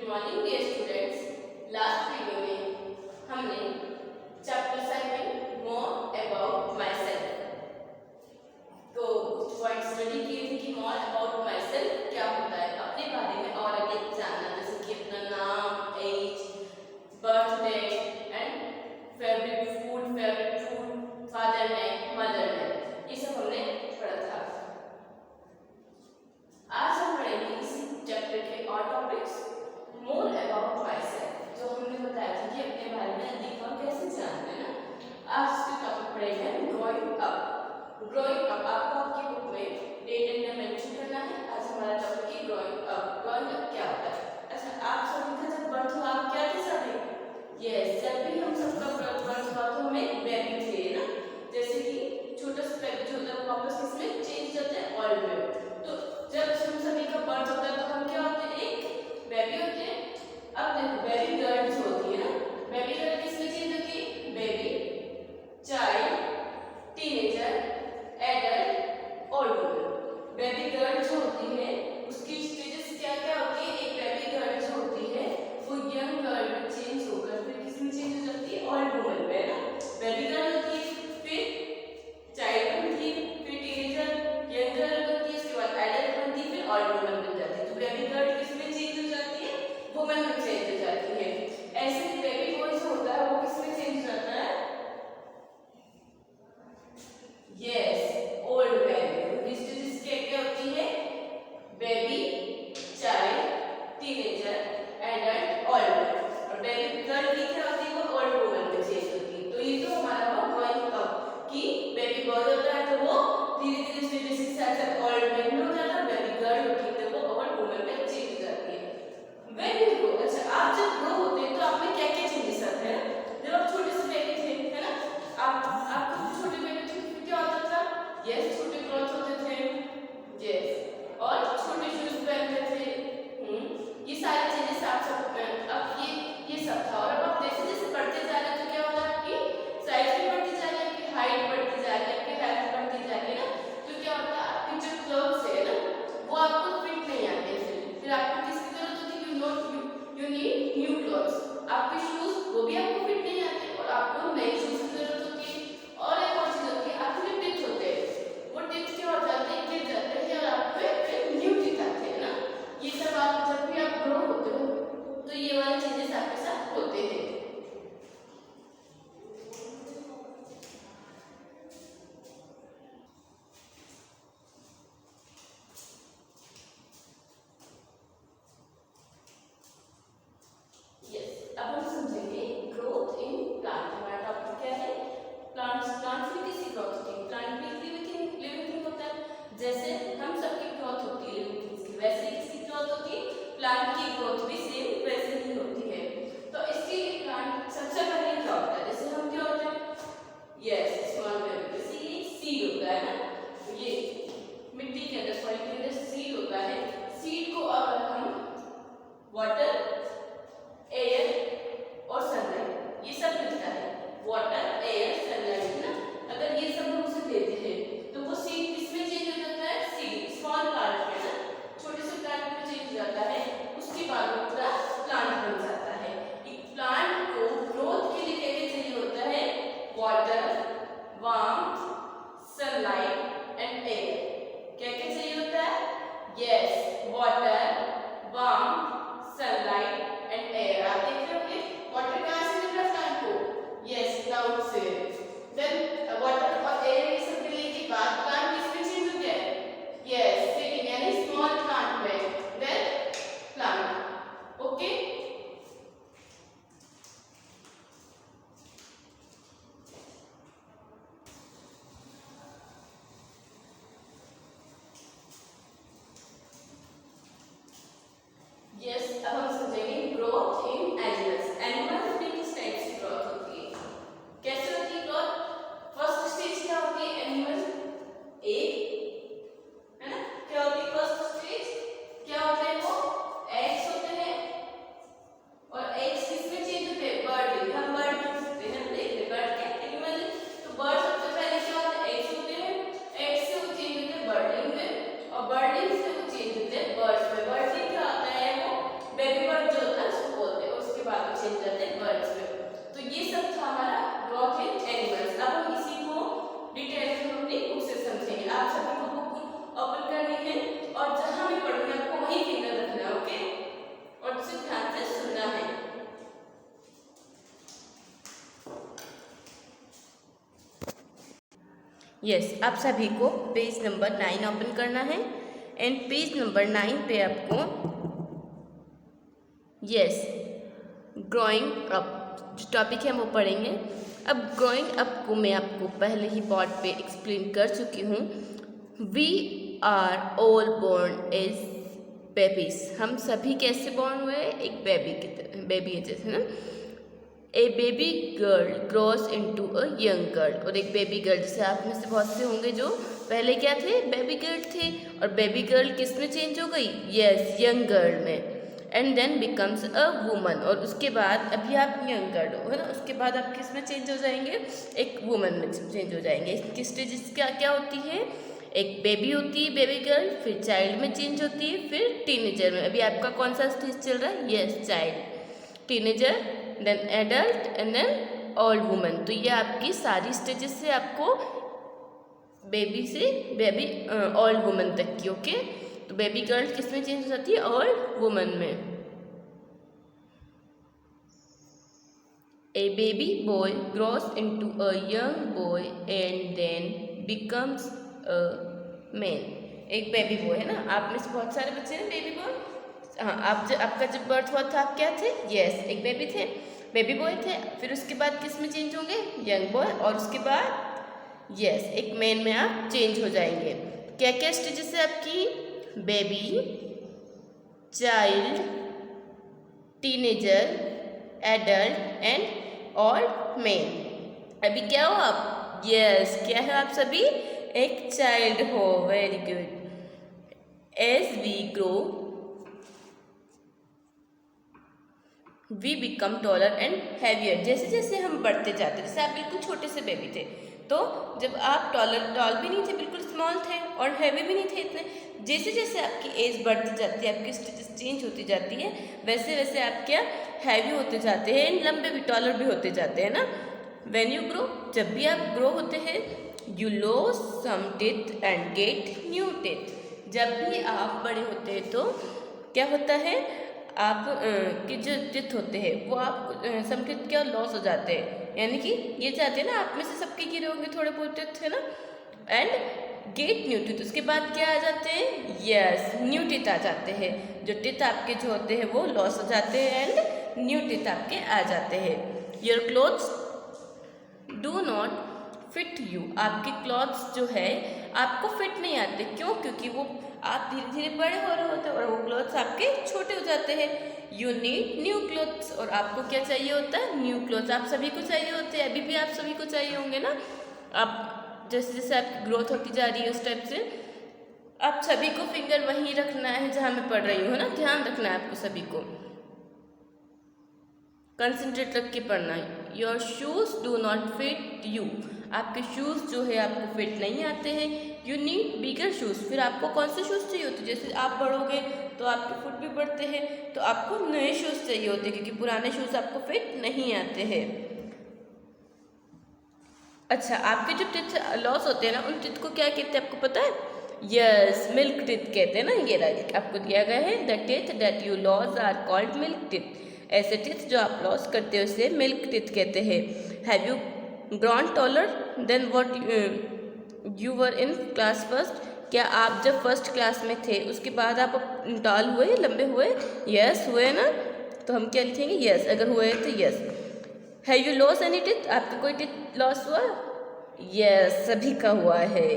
Morning dear students. Last video में हमने chapter 7 more about myself तो point study किए थे कि मोर अबाउट माई सेल्फ क्या होता है, अपने बारे में और अधिक जानना, जैसे कि अपना नाम, age, birthday and favourite food, father name, mother name, ये सब हमने पढ़ा था। आज हम पढ़ेंगे इसी चैप्टर के और topics more about my self, जो हमने बताया था कि अपने बारे में अधिक हम कैसे जानते हैं ना। आज के टॉपिक पढ़ेंगे ग्रोइंग अप। ग्रोइंग अप आपको आपकी बुक में डेट एंड टाइम मेंशन करना है। आज हमारा टॉपिक है ग्रोइंग अप। ग्रोइंग अप क्या होता है? अच्छा, आप सभी का जब बर्थ हुआ आप क्या थे सभी? यस, जब भी हम सबका बर्थ हुआ तो हमें बेबी थे ना, जैसे कि छोटा सा बेबी जो होता है वापस किसमें चेंज होता है, ओल्ड में। तो जब हम सभी का बर्थ होता है तो हम क्या होते हैं, एक बेबी होते हैं। अब देखो बेबी गर्ल जो होती है ना, बेबी गर्ल किसमें चेंज होती है? Baby, child, teenager, adult, old woman. Baby girl जो होती है उसकी स्टेजेस क्या क्या होती है? एक बेबी गर्ल जो होती है वो यंग गर्ल में चेंज होकर फिर किसमें चेंज हो जाती है? ओल्ड वुमन में ना। बेबी गर्ल होती है, फिर चाइल्ड बनती है, फिर टीनेजर, यंग गर्ल बनती है, उसके बाद एडल्ट बनती है, फिर ओल्ड वुमन बन जाती है। तो बेबी गर्ल किसमें चेंज हो जाती है? वुमन में चेंज हो जाती है। ऐसे ही बेबी बॉय जो होता है वो किसमें चेंज हो जाता है? Yes, old baby. उनकी स्टेजेस क्या क्या होती है? Baby, child, teenager, adult, old. और बेबी गर्ल की क्या होती है? वो ओल्ड वुमन में चेंज होती है। तो ये तो हमारा वो ग्रोइंग अप कि बेबी बॉय होता है तो वो धीरे धीरे स्टेजेस के साथ साथ ओल्ड मैन में हो जाता है। बेबी गर्ल होती है तो वो ओल्ड वुमन में चेंज हो जाती है। Very good. अच्छा, आप जब ग्रो होते हैं तो आप में क्या क्या चेंजेस आते हैं? जब आप छोटे से बेबी थे, है ना, आप छोटे बेबी थे फिर क्या होता था? यस, छोटे क्लॉथ होते थे, यस, और छोटे शूज पहनते थे। ये सारे चेंजेस आप सब में अब ये सब था। और अब आप जैसे जैसे बढ़ते जा रहे हैं तो क्या हो रहा है? आपकी साइज भी बढ़ती जा रही है, आपकी हाइट बढ़ती जा रही है, आपकी हेल्थ बढ़ती जा रही है ना। तो क्या होता है? आपके जो क्लोथ्स है ना वो आपको फिट नहीं आते। फिर आपको किसकी जरूरत होती है? You need new clothes. आपके शूज वो भी आपको फिट नहीं आते और आपको नए शूज की जरूरत होती है। और एक और चीज होती है, आपके टिप्स होते हैं, वो टिप्स क्या हो जाते हैं? गिर जाते हैं और आप पे फिर न्यू टिप आते हैं ना। ये सब आप जब भी आप ग्रो होते हो तो ये वाले चेंजेस आपके साथ होते हैं। अब हम समझेंगे ग्रोथ इन प्लांट। हमारा टॉपिक क्या है? प्लांट्स में किसकी ग्रोथ होती है? प्लांट भी लिविंग थिंग होता है। जैसे हम सबकी ग्रोथ होती है लिविंग थिंग्स की, वैसे किसकी ग्रोथ होती है? प्लांट की ग्रोथ भी सेम वैसे ही होती है। तो इसके लिए प्लांट सबसे पहले क्या होता है? जैसे हम क्या होते हैं? यस, स्मॉल बेबी सीड होता है ना, ये मिट्टी के अंदर, सॉइल के अंदर सीड होता है। सीड को अगर हम वाटर, एयर और सनलाइट, ये सब मिलता है, वाटर, एयर, सनलाइट ना, अगर ये सब हम उसे देते हैं तो वो सीड किसमें चेंज हो जाता है? सीड, स्मॉल प्लांट में ना, छोटे से प्लांट में चेंज हो जाता है। उसके बाद वो पूरा प्लांट बन जाता है। एक प्लांट को ग्रोथ के लिए क्या क्या चाहिए होता है? Water, warmth, sunlight and air. क्या क्या चाहिए होता है? Yes, water, warmth, sunlight yes, आप सभी को पेज नंबर 9 ओपन करना है एंड पेज नंबर 9 पे आपको यस ग्रोइंग अप जो टॉपिक है वो पढ़ेंगे। अब ग्रोइंग अप को मैं आपको पहले ही बोर्ड पे एक्सप्लेन कर चुकी हूँ। We are all born as babies, हम सभी कैसे बोर्न हुए? एक बेबी की तरह, बेबी है जैसे ना। A baby girl grows into a young girl, और एक बेबी गर्ल, जैसे आप में से बहुत से होंगे जो पहले क्या थे? बेबी गर्ल थे, और बेबी गर्ल किस में चेंज हो गई? यस, यंग गर्ल में। And then becomes a woman, और उसके बाद अभी आप यंग गर्ल हो, है ना, उसके बाद आप किस में चेंज हो जाएंगे? एक वुमन में चेंज हो जाएंगे। इसकी स्टेजेस क्या क्या होती है? एक बेबी होती है, बेबी गर्ल, फिर चाइल्ड में चेंज होती है, फिर टीनेजर में। अभी आपका कौन सा स्टेज चल रहा है? Yes, child, teenager, then adult and then old woman. तो ये आपकी सारी स्टेजेस से आपको बेबी से बेबी ओल्ड वुमन तक की। ओके, तो बेबी गर्ल किस में चेंज हो जाती है? ओल्ड वुमन में। A baby boy grows into a young boy and then becomes a man. एक बेबी बॉय है ना, आप में से बहुत सारे बच्चे हैं बेबी बॉय। हाँ, आपका जब बर्थ हुआ था आप क्या थे? यस, एक बेबी थे, बेबी बॉय थे। फिर उसके बाद किस में चेंज होंगे? यंग बॉय, और उसके बाद यस एक मैन में आप चेंज हो जाएंगे। क्या क्या स्टेजेस है आपकी? Baby, child, teenager, adult and old man. अभी क्या हो आप? यस, क्या है आप सभी? एक चाइल्ड हो। Very good. As we grow we become taller and heavier, जैसे जैसे हम बढ़ते जाते, जैसे आप बिल्कुल छोटे से बेबी थे, तो जब आप टॉल भी नहीं थे, बिल्कुल स्मॉल थे, और हैवी भी नहीं थे इतने। जैसे जैसे आपकी एज बढ़ती जाती है, आपकी स्टेटस चेंज होती जाती है, वैसे वैसे आप क्या हैवी होते जाते हैं, एंड लंबे भी, टॉलर भी होते जाते हैं ना। व्हेन यू ग्रो, जब भी आप ग्रो होते हैं, you lose some teeth and get new teeth. जब भी आप बड़े होते हैं तो क्या होता है? आप के जो टीथ होते हैं वो आप सम टीथ क्या लॉस हो जाते हैं, यानी कि ये चाहते हैं ना, आप में से सबके गिरे होंगे थोड़े बहुत टीथ, है ना। एंड गेट न्यू टीथ, उसके बाद क्या आ जाते हैं? यस, न्यू टीथ आ जाते हैं। जो टीथ आपके जो होते हैं वो लॉस हो जाते हैं एंड न्यू टीथ आपके आ जाते हैं। Your clothes do not fit you, आपके क्लॉथ्स जो है आपको फिट नहीं आते। क्यों? क्योंकि वो आप धीरे धीरे बड़े हो रहे होते हैं और वो क्लॉथ्स आपके छोटे हो जाते हैं। यू नीड न्यू क्लॉथ्स, और आपको क्या चाहिए होता है? New clothes. आप सभी को चाहिए होते हैं, अभी भी आप सभी को चाहिए होंगे ना। आप जैसे जैसे आपकी ग्रोथ होती जा रही है उस टाइप से आप सभी को फिंगर वहीं रखना है जहाँ मैं पढ़ रही हूँ, है ना, ध्यान रखना है आपको सभी को, कंसंट्रेट रख के पढ़ना है। Your shoes do not fit you, आपके शूज़ जो है आपको फिट नहीं आते हैं। यू नीड बिगर शूज़, फिर आपको कौन से शूज़ चाहिए होते हैं? जैसे आप बढ़ोगे तो आपके फुट भी बढ़ते हैं, तो आपको नए शूज़ चाहिए होते हैं, क्योंकि पुराने शूज़ आपको फिट नहीं आते हैं। अच्छा, आपके जो टीथ लॉस होते हैं ना, उन टीथ को क्या कहते हैं आपको पता है? यस, मिल्क टीथ कहते हैं ना। ये राइट आपको दिया गया है, the teeth that you lose are called milk teeth. ऐसे टीथ जो आप लॉस करते हो उसे मिल्क टीथ कहते हैं। Have you grown taller than what you were in class first, क्या आप जब फर्स्ट क्लास में थे उसके बाद आप टॉल हुए, लंबे हुए? यस, हुए ना, तो हम क्या लिखेंगे? यस, अगर हुए तो yes. Have you loss any teeth, आपका कोई टीथ लॉस हुआ? यस, सभी का हुआ है।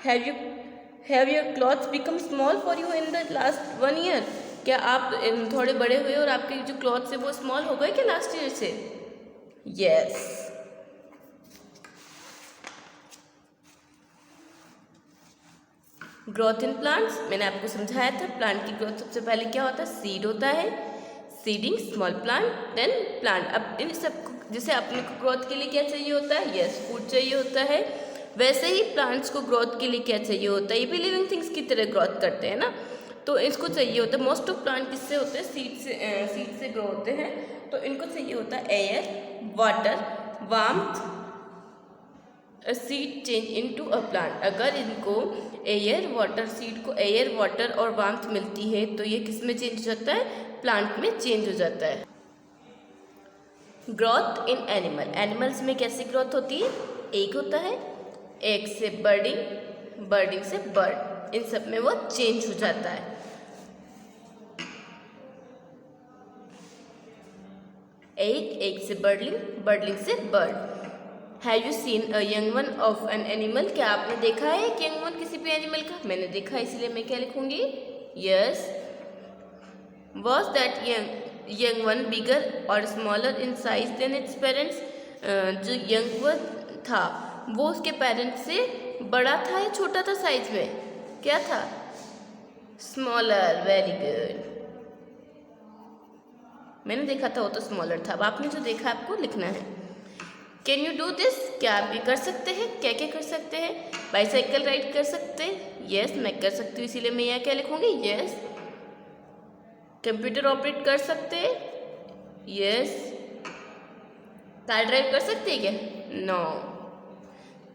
Have your clothes become small for you in the last 1 year, क्या आप थोड़े बड़े हुए और आपके जो क्लॉथ्स है वो स्मॉल हो गए क्या लास्ट ईयर से? यस। ग्रोथ इन प्लांट्स, मैंने आपको समझाया था प्लांट की ग्रोथ सबसे पहले क्या होता है? सीड होता है, seeding, small plant, then plant. अब इन सबको जैसे अपने को ग्रोथ के लिए क्या चाहिए होता है? यस, फूड चाहिए होता है। वैसे ही प्लांट्स को ग्रोथ के लिए क्या चाहिए होता है? ये भी लिविंग थिंग्स की तरह ग्रोथ करते हैं ना, तो इसको चाहिए होता है। मोस्ट ऑफ प्लांट किससे होते हैं? सीड से ग्रो होते हैं, तो इनको चाहिए होता है air, water, warmth, seed change into a plant. अगर इनको एयर वाटर, सीड को एयर वाटर और वार्मथ मिलती है तो ये किस में चेंज हो जाता है? प्लांट में चेंज हो जाता है। ग्रोथ इन एनिमल, एनिमल्स में कैसी ग्रोथ होती है? एक होता है, एक से बर्डिंग, बर्डिंग से बर्ड, इन सब में वो चेंज हो जाता है। एक से बर्डलिंग, बर्डलिंग से bird. Have you seen a young one of an animal, क्या आपने देखा है एक यंग वन किसी भी एनिमल का? मैंने देखा है, इसलिए मैं क्या लिखूंगी? Yes. Was that young one bigger or smaller in size than its parents, जो यंग वन था वो उसके पेरेंट्स से बड़ा था या छोटा था साइज में? क्या था? स्मॉलर। वेरी गुड, मैंने देखा था वो तो स्मॉलर था। अब आपने जो देखा आपको लिखना है। कैन यू डू दिस, क्या आप ये कर सकते हैं? क्या क्या कर सकते हैं? बाईसाइकिल राइड कर सकते हैं? यस, मैं कर सकती हूँ, इसीलिए मैं यहाँ क्या लिखूंगी? यस। कंप्यूटर ऑपरेट कर सकते हैं? यस। कार ड्राइव कर सकते हैं क्या? नो।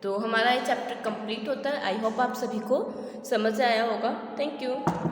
तो हमारा ये चैप्टर कंप्लीट होता है। आई होप आप सभी को समझ आया होगा। Thank you.